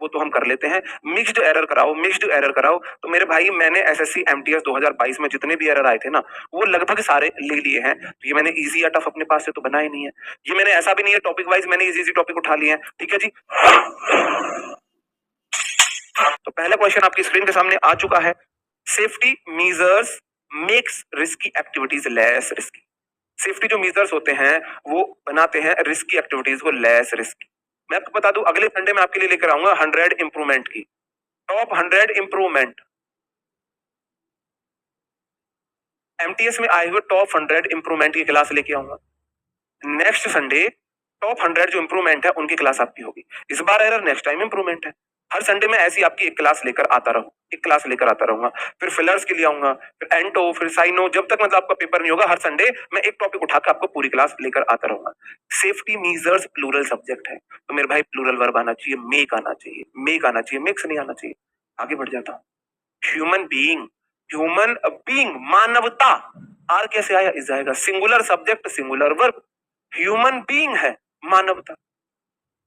वो तो हम कर लेते हैं। मिक्स्ड एरर कराओ तो मेरे भाई मैंने एसएससी एमटीएस 2022 में जितने भी एरर आए थे ना वो लगभग सारे ले लिए हैं। तो ये मैंने इजी या टफ अपने पास से तो बना ही नहीं है। ये मैंने ऐसा भी नहीं है टॉपिक वाइज मैंने इजी टॉपिक उठा लिए हैं। ठीक है जी। तो पहला क्वेश्चन आपकी स्क्रीन के सामने आ चुका है। Safety measures makes risky activities less risky. Safety जो मेजर्स होते हैं वो बनाते हैं रिस्की एक्टिविटीज को लेस रिस्की। मैं आपको बता दूं अगले संडे में आपके लिए लेकर आऊंगा 100 इंप्रूवमेंट की टॉप 100 इंप्रूवमेंट एमटीएस में आए हुए टॉप 100 इंप्रूवमेंट की क्लास लेके आऊंगा नेक्स्ट संडे। टॉप 100 जो इंप्रूवमेंट है उनकी क्लास आपकी होगी। इस बार एरर नेक्स्ट टाइम इंप्रूवमेंट है। हर संडे में ऐसी आपकी एक क्लास लेकर आता रहूंगा। फिर फिलर्स के लिए आऊंगा, फिर एंटो, फिर साइनो, जब तक मतलब आपका पेपर नहीं होगा हर संडे मैं एक टॉपिक उठा के आपको पूरी क्लास लेकर आता रहूंगा। सेफ्टी मेजर्स प्लूरल सब्जेक्ट है तो मेरे भाई प्लूरल वर्ब आना चाहिए, मेक आना चाहिए, मेक्स नहीं आना चाहिए। आगे बढ़ जाता हूँ। ह्यूमन बीइंग मानवता, आर कैसे आया, इस आएगा। Singular subject singular verb, human being है मानवता,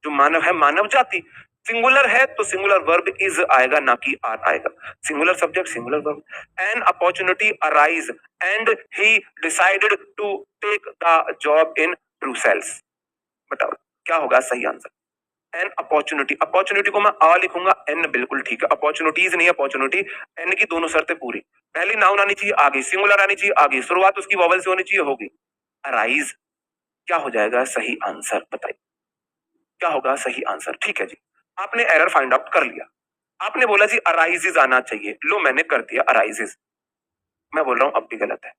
जो मानव है मानव जाति। सिंगुलर है तो सिंगुलर वर्ब इज आएगा ना कि आर आएगा। Singular subject singular verb. An opportunity arise and he decided to take the job in Brussels. बताओ क्या होगा सही आंसर। एन अपॉर्चुनिटी, अपॉर्चुनिटी को मैं आ लिखूंगा एन, बिल्कुल ठीक है। अपॉर्चुनिटीज नहीं अपॉर्चुनिटी, एन की दोनों शर्तें पूरी। पहली नाउन आनी चाहिए आगे, सिंगुलर आनी चाहिए आगे, शुरुआत उसकी वॉवल से होनी चाहिए, होगी। अराइज क्या हो जाएगा सही आंसर, बताइए क्या होगा सही आंसर। ठीक है जी, आपने एरर फाइंड आउट कर लिया। आपने बोला जी अराइजेज आना चाहिए, लो मैंने कर दिया अराइजेज। मैं बोल रहा हूं अब भी गलत है,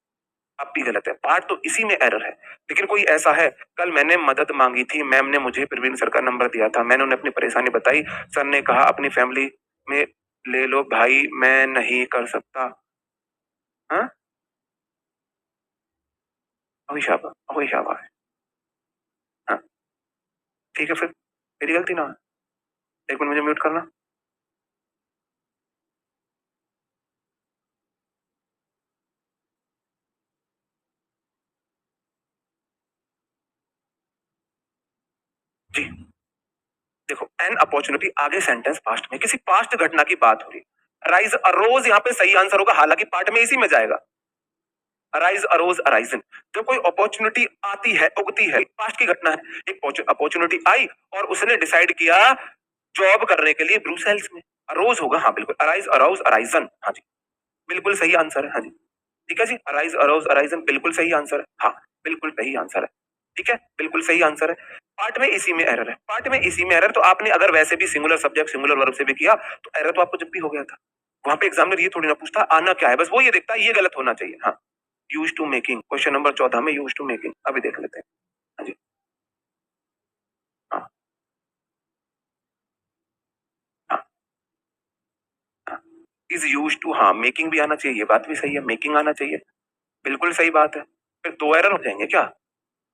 अब भी गलत है। पार्ट तो इसी में एरर है। लेकिन कोई ऐसा है, कल मैंने मदद मांगी थी, मैम ने मुझे प्रवीण सर का नंबर दिया था, मैंने उन्हें अपनी परेशानी बताई, सर ने कहा अपनी फैमिली में ले लो भाई, मैं नहीं कर सकता। हाँ वही शाबाश। हाँ ठीक है, फिर मेरी गलती ना है। एक मिनट मुझे म्यूट करना। जी देखो, एन अपॉर्चुनिटी आगे सेंटेंस पास्ट में किसी पास्ट घटना की बात हो रही है। राइज अरोज यहाँ पे सही आंसर होगा, हालांकि पार्ट में इसी में जाएगा। Arise arose arisen. जब कोई अपॉर्चुनिटी आती है उगती है, पास्ट की घटना है, एक अपॉर्चुनिटी आई और उसने डिसाइड किया जॉब करने के लिए ब्रुसेल्स में। अरोज होगा, हाँ बिल्कुल, अराइज अरोज अराइजन, हाँ जी बिल्कुल सही आंसर है। हाँ जी ठीक है जी, अराइज अरोज अराइजन बिल्कुल सही आंसर है। हाँ बिल्कुल सही आंसर है। ठीक है बिल्कुल सही आंसर है। पार्ट में इसी में एरर है, पार्ट में इसी में एरर। तो आपने अगर वैसे भी सिंगुलर सब्जेक्ट सिंगुलर वर्ब से भी किया तो एरर तो आपको जब भी हो गया था। वहां पे एग्जामिनर ये थोड़ी ना पूछता आना क्या है, बस वो ये देखता है ये गलत होना चाहिए। हाँ use to making, question number 14 में यूज टू मेकिंग, अभी देख लेते हैं। हाँ जी हाँ हाँ हाँ इज यूज टू, हाँ मेकिंग भी आना चाहिए, ये बात भी सही है, मेकिंग आना चाहिए, बिल्कुल सही बात है। फिर दो एरर हो जाएंगे क्या,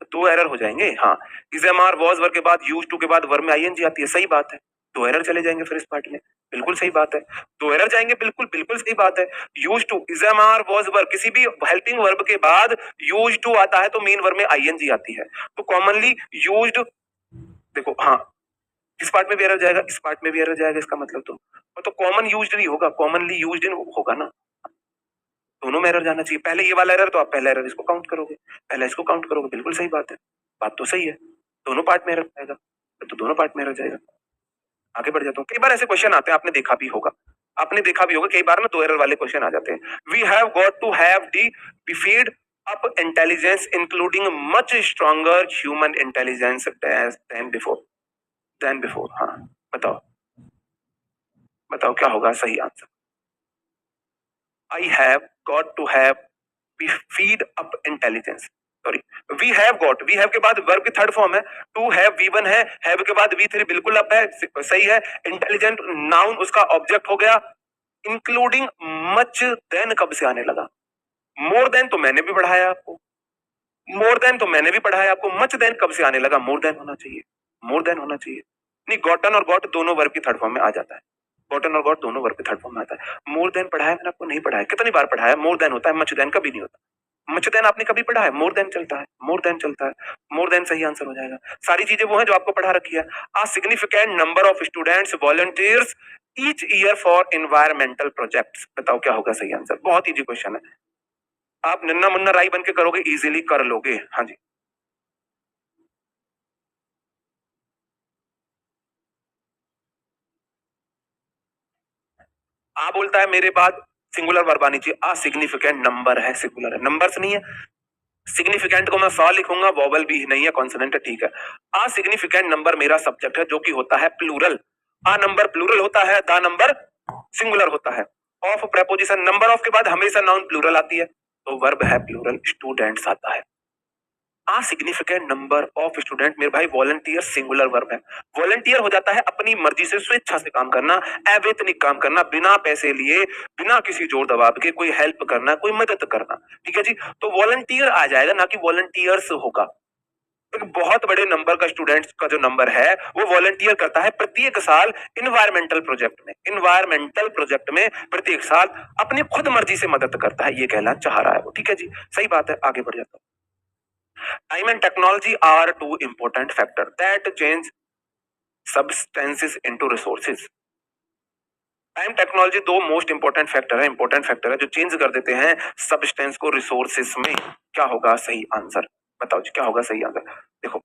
दो एरर हो जाएंगे। हाँ is am are was verb के बाद यूज टू के बाद वर्ब में आईएनजी आती है, सही बात है। दो एरर चले जाएंगे फिर इस पार्ट में, बिल्कुल सही बात है। दो एरर जाएंगे, बिल्कुल बिल्कुल सही बात है। Use to, is am are was verb, किसी भी हेल्पिंग वर्ब के बाद यूज टू आता है तो मेन वर्ब में आईएनजी आती है। तो कॉमनली यूज्ड, देखो हाँ इस पार्ट में भी एरर जाएगा, इस पार्ट में भी एरर जाएगा, इसका मतलब तो कॉमन यूज्ड नहीं होगा, कॉमनली यूज्ड इन होगा ना। दोनों में एरर जाना चाहिए। पहले ये वाला एरर तो आप पहला एरर इसको काउंट करोगे, पहला इसको काउंट करोगे, बिल्कुल सही बात है, बात तो सही है। दोनों पार्ट में एरर जाएगा तो दोनों पार्ट में एरर जाएगा। आगे बढ़ जाता हूँ। कई बार ऐसे क्वेश्चन आते हैं, आपने देखा भी होगा, कई बार ना दो एरर वाले क्वेश्चन आ जाते हैं। We have got to have the feed up intelligence including much stronger human intelligence than before. हाँ बताओ बताओ क्या होगा सही answer. I have got to have feed up intelligence, sorry we have के बाद वर्ब की थर्ड फॉर्म है, टू हैव V1 हैव के बाद V3 बिल्कुल अप है, सही है। इंटेलिजेंट नाउन उसका ऑब्जेक्ट हो गया। इंक्लूडिंग मच देन कब से आने लगा, मोर देन तो मैंने भी पढ़ाया आपको, मच देन कब से आने लगा, मोर देन होना चाहिए, नहीं गॉटन और गॉट दोनों वर्ब की थर्ड फॉर्म में आ जाता है, गॉटन और गॉट दोनों वर्ब की थर्ड फॉर्म में आता है। मोर देन पढ़ाया मैंने आपको, नहीं पढ़ाया, कितनी बार पढ़ाया, मोर देन होता है, मच देन कभी नहीं होता। मच देन आपने कभी पढ़ा है? मोर देन चलता है, मोर देन चलता है, मोर देन सही आंसर हो जाएगा। सारी चीजें वो हैं जो आपको पढ़ा रखी है। A significant number of students volunteers each year for environmental projects. बताओ क्या होगा सही आंसर? बहुत इजी क्वेश्चन है, आप नन्ना मुन्ना राई बन के करोगे, इजीली कर लोगे। हाँ जी। आ बोलता है मेरे बाद सिंगुलर वर्ब आनी चाहिए। आ सिग्निफिकेंट नंबर है, सिंगुलर है, नंबर्स नहीं है। सिग्निफिकेंट को मैं स लिखूंगा, वॉवल भी नहीं है, कॉन्सोनेंट है, ठीक है। आ सिग्निफिकेंट नंबर मेरा सब्जेक्ट है जो कि होता है प्लूरल। आ नंबर प्लूरल होता है, दा नंबर सिंगुलर होता है। ऑफ प्रेपोजिशन, नंबर ऑफ के बाद हमेशा नाउन प्लूरल आती है, तो वर्ब है प्लूरल, स्टूडेंट्स आता है। आ सिग्निफिकेंट नंबर ऑफ स्टूडेंट, मेरे भाई वॉलंटियर सिंगुलर वर्ब है। वॉलंटियर हो जाता है अपनी मर्जी से स्वेच्छा से काम करना, अवैतनिक काम करना, बिना पैसे लिए, बिना किसी जोर दबाव के कोई हेल्प करना, कोई मदद करना, ठीक है जी। तो वॉलंटियर आ जाएगा, ना कि वॉलंटियर्स होगा। एक बहुत बड़े नंबर का स्टूडेंट्स का जो नंबर है वो वॉलंटियर करता है प्रत्येक साल इन्वायरमेंटल प्रोजेक्ट में। इन्वायरमेंटल प्रोजेक्ट में प्रत्येक साल अपनी खुद मर्जी से मदद करता है, ये कहना चाह रहा है वो, ठीक है जी। सही बात है, आगे बढ़ जाता हूं। Time and technology are two important factors that change substances into resources. Time technology दो मोस्ट इंपोर्टेंट फैक्टर है, इंपोर्टेंट फैक्टर है जो चेंज कर देते हैं सब्सटेंस को रिसोर्सेस में। क्या होगा सही आंसर? बताओ जी क्या होगा सही आंसर? देखो,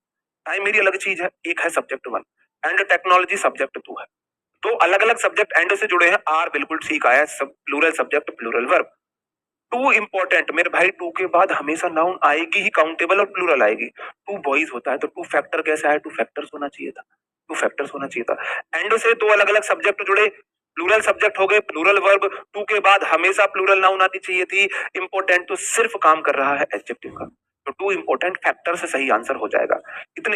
टाइम मेरी अलग चीज है, एक है subject one, and technology subject two है। तो अलग अलग सब्जेक्ट एंड से जुड़े हैं। आर बिल्कुल ठीक आया, सब plural subject plural verb. Two important, मेरे भाई टू के बाद हमेशा नाउन आएगी ही, काउंटेबल और प्लूरल आएगी। टू बॉयज होता है तो टू फैक्टर कैसे आया? टू फैक्टर्स होना चाहिए था, टू फैक्टर्स होना चाहिए था। एंड से दो अलग अलग सब्जेक्ट जुड़े, प्लूरल सब्जेक्ट हो गए, प्लूरल वर्ब। टू के बाद हमेशा प्लूरल नाउन आनी चाहिए थी। इंपॉर्टेंट तो सिर्फ काम कर रहा है एडजेक्टिव का, तो टू इंपॉर्टेंट फैक्टर से सही आंसर हो जाएगा। इतने